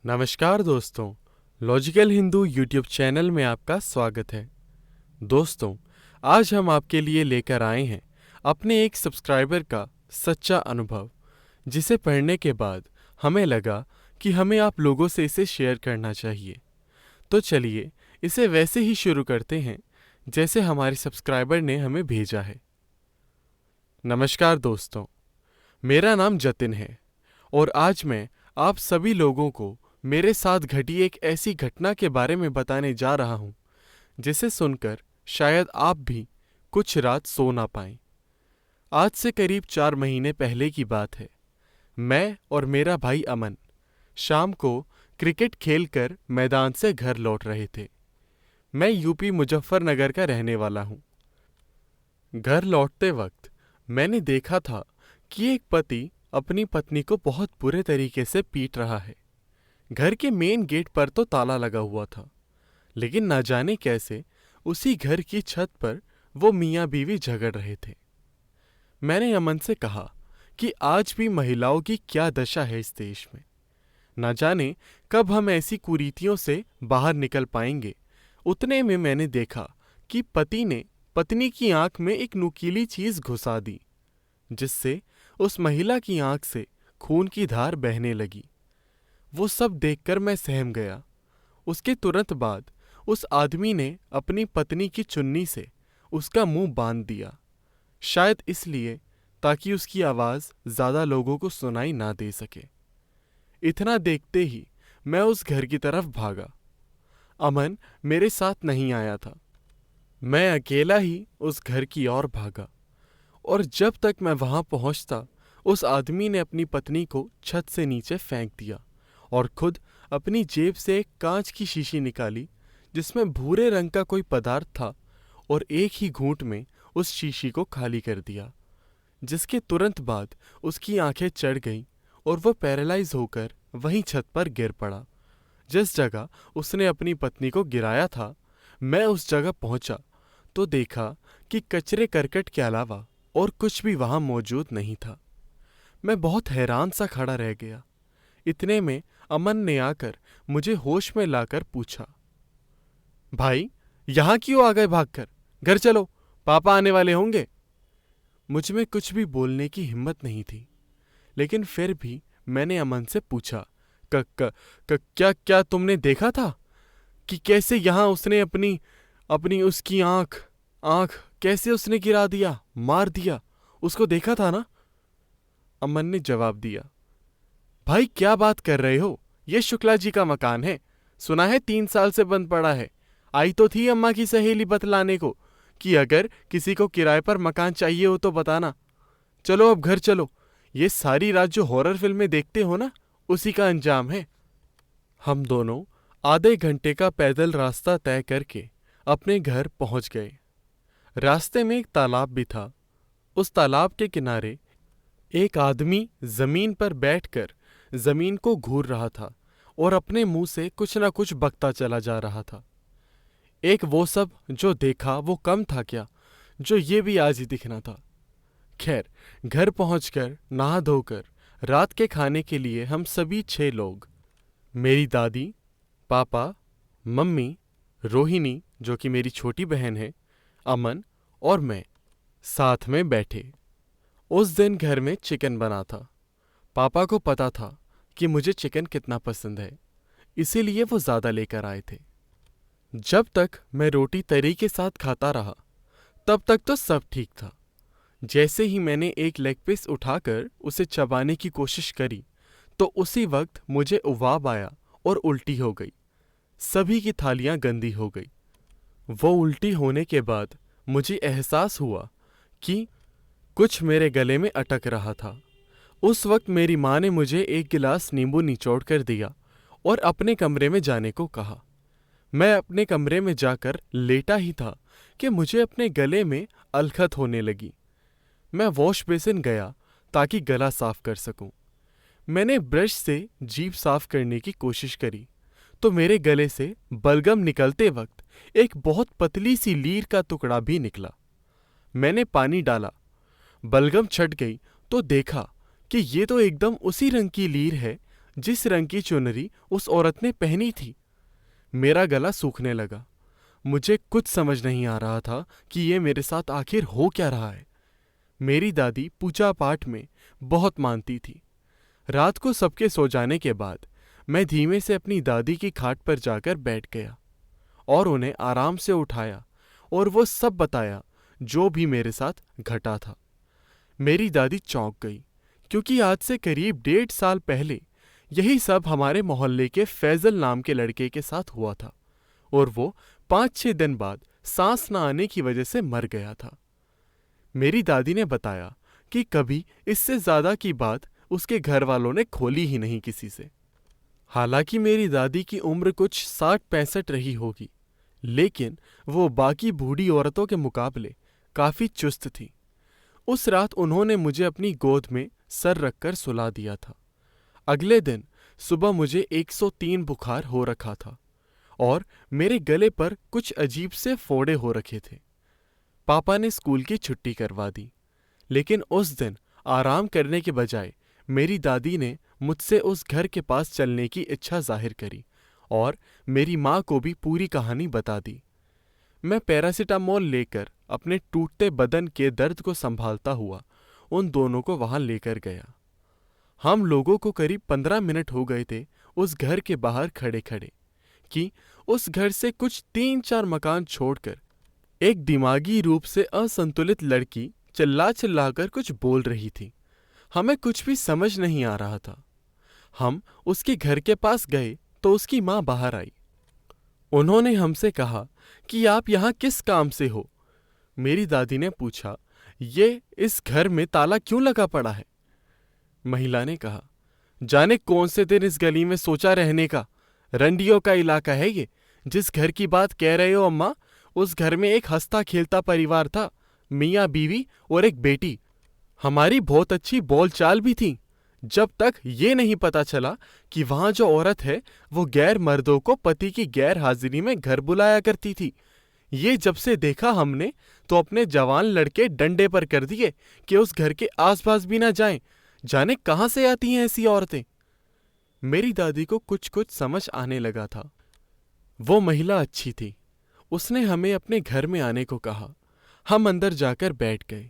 नमस्कार दोस्तों, logical Hindu YouTube channel में आपका स्वागत है। दोस्तों, आज हम आपके लिए लेकर आए हैं अपने एक सब्सक्राइबर का सच्चा अनुभव, जिसे पढ़ने के बाद हमें लगा कि हमें आप लोगों से इसे शेयर करना चाहिए। तो चलिए इसे वैसे ही शुरू करते हैं जैसे हमारे सब्सक्राइबर ने हमें भेजा है। नमस्कार दोस्तों, मेरा नाम जतिन है और आज मैं आप सभी लोगों को मेरे साथ घटी एक ऐसी घटना के बारे में बताने जा रहा हूं जिसे सुनकर शायद आप भी कुछ रात सो ना पाएं। आज से करीब 4 महीने पहले की बात है। मैं और मेरा भाई अमन शाम को क्रिकेट खेलकर मैदान से घर लौट रहे थे। मैं यूपी मुजफ्फरनगर का रहने वाला हूं। घर लौटते वक्त मैंने देखा था कि एक पति अपनी पत्नी को बहुत बुरे तरीके से पीट रहा है। घर के मेन गेट पर तो ताला लगा हुआ था, लेकिन ना जाने कैसे उसी घर की छत पर वो मियाँ बीवी झगड़ रहे थे। मैंने अमन से कहा कि आज भी महिलाओं की क्या दशा है इस देश में। ना जाने कब हम ऐसी कुरीतियों से बाहर निकल पाएंगे। उतने में मैंने देखा कि पति ने पत्नी की आंख में एक नुकीली चीज घुसा दी, जिससे उस महिला की आंख से खून की धार बहने लगी। वो सब देखकर मैं सहम गया। उसके तुरंत बाद उस आदमी ने अपनी पत्नी की चुन्नी से उसका मुंह बांध दिया, शायद इसलिए ताकि उसकी आवाज ज्यादा लोगों को सुनाई ना दे सके। इतना देखते ही मैं उस घर की तरफ भागा। अमन मेरे साथ नहीं आया था। मैं अकेला ही उस घर की ओर भागा और जब तक मैं वहां पहुंचता, उस आदमी ने अपनी पत्नी को छत से नीचे फेंक दिया और खुद अपनी जेब से एक कांच की शीशी निकाली जिसमें भूरे रंग का कोई पदार्थ था और एक ही घूंट में उस शीशी को खाली कर दिया, जिसके तुरंत बाद उसकी आंखें चढ़ गईं और वो पैरालाइज होकर वहीं छत पर गिर पड़ा जिस जगह उसने अपनी पत्नी को गिराया था। मैं उस जगह पहुंचा तो देखा कि कचरे करकट के अलावा और कुछ भी वहां मौजूद नहीं था। मैं बहुत हैरान सा खड़ा रह गया। इतने में अमन ने आकर मुझे होश में लाकर पूछा, भाई यहां क्यों आ गए भागकर? घर चलो, पापा आने वाले होंगे। मुझ में कुछ भी बोलने की हिम्मत नहीं थी, लेकिन फिर भी मैंने अमन से पूछा, क, क, क, क्या क्या तुमने देखा था कि कैसे यहां उसने अपनी अपनी उसकी आंख आंख कैसे उसने गिरा दिया, मार दिया? उसको देखा था ना? अमन ने जवाब दिया, भाई क्या बात कर रहे हो? ये शुक्ला जी का मकान है। सुना है 3 साल से बंद पड़ा है। आई तो थी अम्मा की सहेली बतलाने को कि अगर किसी को किराए पर मकान चाहिए हो तो बताना। चलो अब घर चलो। ये सारी रात जो हॉरर फिल्में देखते हो ना, उसी का अंजाम है। हम दोनों आधे घंटे का पैदल रास्ता तय करके अपने घर पहुंच गए। रास्ते में एक तालाब भी था। उस तालाब के किनारे एक आदमी जमीन पर बैठकर जमीन को घूर रहा था और अपने मुंह से कुछ ना कुछ बकता चला जा रहा था। एक वो सब जो देखा वो कम था क्या, जो ये भी आज ही दिखना था। खैर, घर पहुंचकर नहा धोकर रात के खाने के लिए हम सभी 6 लोग, मेरी दादी, पापा, मम्मी, रोहिणी जो कि मेरी छोटी बहन है, अमन और मैं साथ में बैठे। उस दिन घर में चिकन बना था। पापा को पता था कि मुझे चिकन कितना पसंद है, इसीलिए वो ज़्यादा लेकर आए थे। जब तक मैं रोटी तरी के साथ खाता रहा, तब तक तो सब ठीक था। जैसे ही मैंने एक लेग पीस उठाकर उसे चबाने की कोशिश करी, तो उसी वक्त मुझे उबाब आया और उल्टी हो गई। सभी की थालियां गंदी हो गई। वो उल्टी होने के बाद मुझे एहसास हुआ कि कुछ मेरे गले में अटक रहा था। उस वक्त मेरी माँ ने मुझे एक गिलास नींबू निचोड़ कर दिया और अपने कमरे में जाने को कहा। मैं अपने कमरे में जाकर लेटा ही था कि मुझे अपने गले में अलखत होने लगी। मैं वॉश बेसिन गया ताकि गला साफ कर सकूं। मैंने ब्रश से जीभ साफ करने की कोशिश करी तो मेरे गले से बलगम निकलते वक्त एक बहुत पतली सी लीर का टुकड़ा भी निकला। मैंने पानी डाला, बलगम छट गई तो देखा कि ये तो एकदम उसी रंग की लीर है जिस रंग की चुनरी उस औरत ने पहनी थी। मेरा गला सूखने लगा। मुझे कुछ समझ नहीं आ रहा था कि ये मेरे साथ आखिर हो क्या रहा है। मेरी दादी पूजा पाठ में बहुत मानती थी। रात को सबके सो जाने के बाद मैं धीमे से अपनी दादी की खाट पर जाकर बैठ गया और उन्हें आराम से उठाया और वो सब बताया जो भी मेरे साथ घटा था। मेरी दादी चौंक गई, क्योंकि आज से करीब 1.5 साल पहले यही सब हमारे मोहल्ले के फैजल नाम के लड़के के साथ हुआ था और वो 5-6 दिन बाद सांस न आने की वजह से मर गया था। मेरी दादी ने बताया कि कभी इससे ज्यादा की बात उसके घर वालों ने खोली ही नहीं किसी से। हालांकि मेरी दादी की उम्र कुछ 60-65 रही होगी, लेकिन वो बाकी बूढ़ी औरतों के मुकाबले काफी चुस्त थी। उस रात उन्होंने मुझे अपनी गोद में सर रखकर सुला दिया था। अगले दिन सुबह मुझे 103 बुखार हो रखा था और मेरे गले पर कुछ अजीब से फोड़े हो रखे थे। पापा ने स्कूल की छुट्टी करवा दी, लेकिन उस दिन आराम करने के बजाय मेरी दादी ने मुझसे उस घर के पास चलने की इच्छा जाहिर करी और मेरी माँ को भी पूरी कहानी बता दी। मैं पैरासिटामोल लेकर अपने टूटते बदन के दर्द को संभालता हुआ उन दोनों को वहां लेकर गया। हम लोगों को करीब 15 मिनट हो गए थे उस घर के बाहर खड़े खड़े कि उस घर से कुछ 3-4 मकान छोड़कर एक दिमागी रूप से असंतुलित लड़की चिल्ला चिल्लाकर कुछ बोल रही थी। हमें कुछ भी समझ नहीं आ रहा था। हम उसके घर के पास गए तो उसकी माँ बाहर आई। उन्होंने हमसे कहा कि आप यहाँ किस काम से हो? मेरी दादी ने पूछा, ये इस घर में ताला क्यों लगा पड़ा है? महिला ने कहा, जाने कौन से दिन इस गली में सोचा रहने का। रंडियों का इलाका है ये। जिस घर की बात कह रहे हो अम्मा, उस घर में एक हंसता खेलता परिवार था, मियाँ बीवी और एक बेटी। हमारी बहुत अच्छी बोलचाल भी थी, जब तक ये नहीं पता चला कि वहां जो औरत है वो गैर मर्दों को पति की गैर हाजिरी में घर बुलाया करती थी। ये जब से देखा हमने तो अपने जवान लड़के डंडे पर कर दिए कि उस घर के आसपास भी ना जाएं। जाने कहां से आती हैं ऐसी औरतें। मेरी दादी को कुछ कुछ समझ आने लगा था। वो महिला अच्छी थी। उसने हमें अपने घर में आने को कहा। हम अंदर जाकर बैठ गए।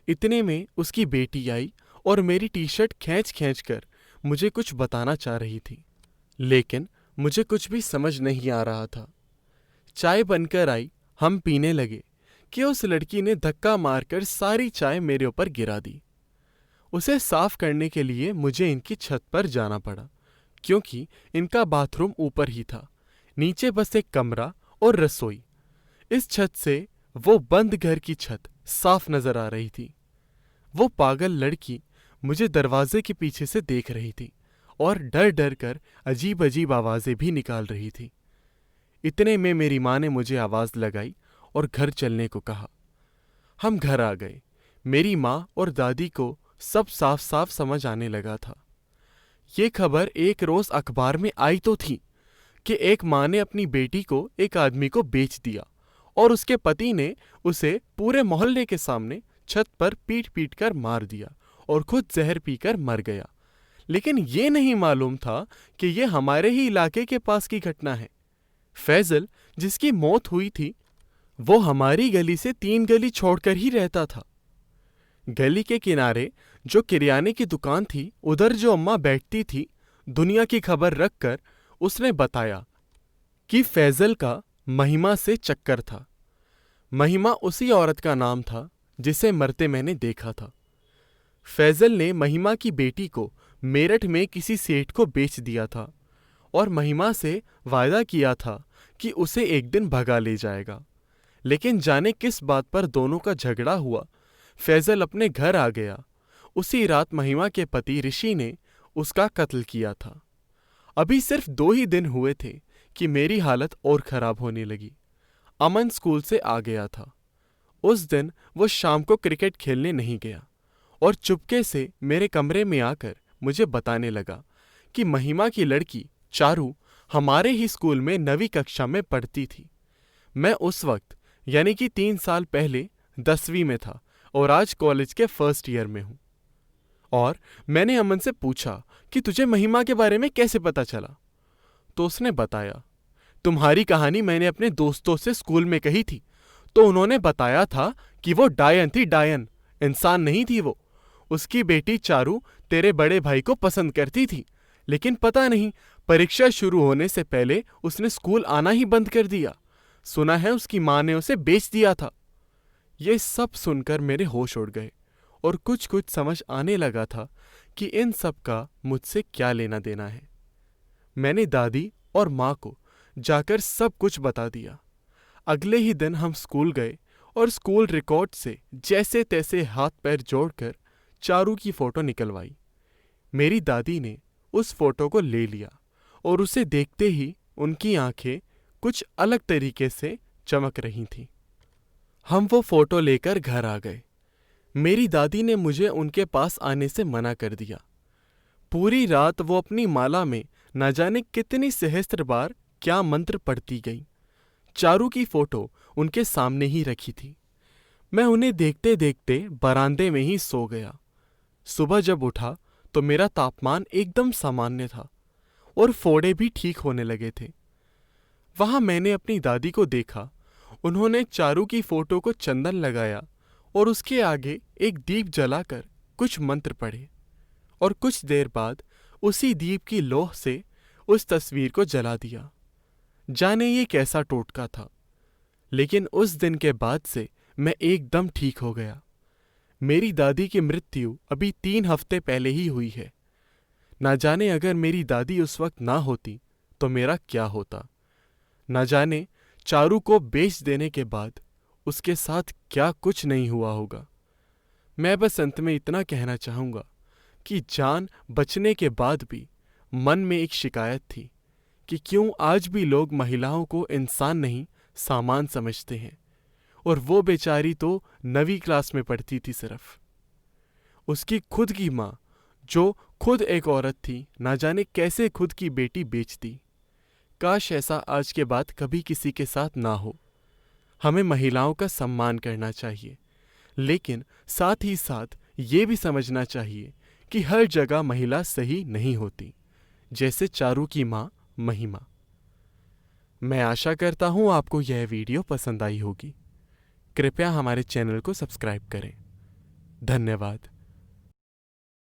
इतने में उसकी बेटी आई और मेरी टी शर्ट खींच खींच कर मुझे कुछ बताना चाह रही थी, लेकिन मुझे कुछ भी समझ नहीं आ रहा था। चाय बनकर आई, हम पीने लगे कि उस लड़की ने धक्का मारकर सारी चाय मेरे ऊपर गिरा दी। उसे साफ करने के लिए मुझे इनकी छत पर जाना पड़ा, क्योंकि इनका बाथरूम ऊपर ही था, नीचे बस एक कमरा और रसोई। इस छत से वो बंद घर की छत साफ नजर आ रही थी। वो पागल लड़की मुझे दरवाजे के पीछे से देख रही थी और डर डर कर अजीब अजीब आवाजें भी निकाल रही थी। इतने में मेरी माँ ने मुझे आवाज लगाई और घर चलने को कहा। हम घर आ गए। मेरी माँ और दादी को सब साफ साफ समझ आने लगा था। ये खबर एक रोज अखबार में आई तो थी कि एक माँ ने अपनी बेटी को एक आदमी को बेच दिया और उसके पति ने उसे पूरे मोहल्ले के सामने छत पर पीट पीट कर मार दिया और खुद जहर पीकर मर गया। लेकिन ये नहीं मालूम था कि ये हमारे ही इलाके के पास की घटना है। फैजल, जिसकी मौत हुई थी, वो हमारी गली से 3 गली छोड़कर ही रहता था। गली के किनारे जो किराने की दुकान थी, उधर जो अम्मा बैठती थी, दुनिया की खबर रखकर उसने बताया कि फैजल का महिमा से चक्कर था। महिमा उसी औरत का नाम था जिसे मरते मैंने देखा था। फैजल ने महिमा की बेटी को मेरठ में किसी सेठ को बेच दिया था और महिमा से वायदा किया था कि उसे एक दिन भगा ले जाएगा। लेकिन जाने किस बात पर दोनों का झगड़ा हुआ, फैजल अपने घर आ गया। उसी रात महिमा के पति ऋषि ने उसका कत्ल किया था। अभी सिर्फ 2 ही दिन हुए थे कि मेरी हालत और खराब होने लगी। अमन स्कूल से आ गया था। उस दिन वो शाम को क्रिकेट खेलने नहीं गया और चुपके से मेरे कमरे में आकर मुझे बताने लगा कि महिमा की लड़की चारू हमारे ही स्कूल में 9वीं कक्षा में पढ़ती थी। मैं उस वक्त यानी कि 3 साल पहले 10वीं में था और आज कॉलेज के फर्स्ट ईयर में हूँ। और मैंने अमन से पूछा कि तुझे महिमा के बारे में कैसे पता चला। तो उसने बताया, तुम्हारी कहानी मैंने अपने दोस्तों से स्कूल में कही थी, तो उन्होंने बताया था कि वो डायन थी, डायन, इंसान नहीं थी वो। उसकी बेटी चारू तेरे बड़े भाई को पसंद करती थी, लेकिन पता नहीं परीक्षा शुरू होने से पहले उसने स्कूल आना ही बंद कर दिया। सुना है उसकी माँ ने उसे बेच दिया था। ये सब सुनकर मेरे होश उड़ गए और कुछ कुछ समझ आने लगा था कि इन सब का मुझसे क्या लेना देना है। मैंने दादी और माँ को जाकर सब कुछ बता दिया। अगले ही दिन हम स्कूल गए और स्कूल रिकॉर्ड से जैसे तैसे हाथ पैर जोड़कर चारू की फोटो निकलवाई। मेरी दादी ने उस फोटो को ले लिया और उसे देखते ही उनकी आंखें कुछ अलग तरीके से चमक रही थीं। हम वो फोटो लेकर घर आ गए। मेरी दादी ने मुझे उनके पास आने से मना कर दिया। पूरी रात वो अपनी माला में न जाने कितनी सहस्त्र बार क्या मंत्र पढ़ती गई। चारू की फोटो उनके सामने ही रखी थी। मैं उन्हें देखते देखते बरामदे में ही सो गया। सुबह जब उठा तो मेरा तापमान एकदम सामान्य था और फोड़े भी ठीक होने लगे थे। वहां मैंने अपनी दादी को देखा। उन्होंने चारू की फोटो को चंदन लगाया और उसके आगे एक दीप जलाकर कुछ मंत्र पढ़े और कुछ देर बाद उसी दीप की लौह से उस तस्वीर को जला दिया। जाने ये कैसा टोटका था, लेकिन उस दिन के बाद से मैं एकदम ठीक हो गया। मेरी दादी की मृत्यु अभी 3 हफ्ते पहले ही हुई है। ना जाने अगर मेरी दादी उस वक्त ना होती तो मेरा क्या होता। ना जाने चारू को बेच देने के बाद उसके साथ क्या कुछ नहीं हुआ होगा। मैं बस अंत में इतना कहना चाहूँगा कि जान बचने के बाद भी मन में एक शिकायत थी कि क्यों आज भी लोग महिलाओं को इंसान नहीं सामान समझते हैं, और वो बेचारी तो 9वीं क्लास में पढ़ती थी सिर्फ। उसकी खुद की माँ, जो खुद एक औरत थी, ना जाने कैसे खुद की बेटी बेचती। काश ऐसा आज के बाद कभी किसी के साथ ना हो। हमें महिलाओं का सम्मान करना चाहिए, लेकिन साथ ही साथ ये भी समझना चाहिए कि हर जगह महिला सही नहीं होती, जैसे चारू की माँ महिमा। मैं आशा करता हूँ आपको यह वीडियो पसंद आई होगी। कृपया हमारे चैनल को सब्सक्राइब करें। धन्यवाद।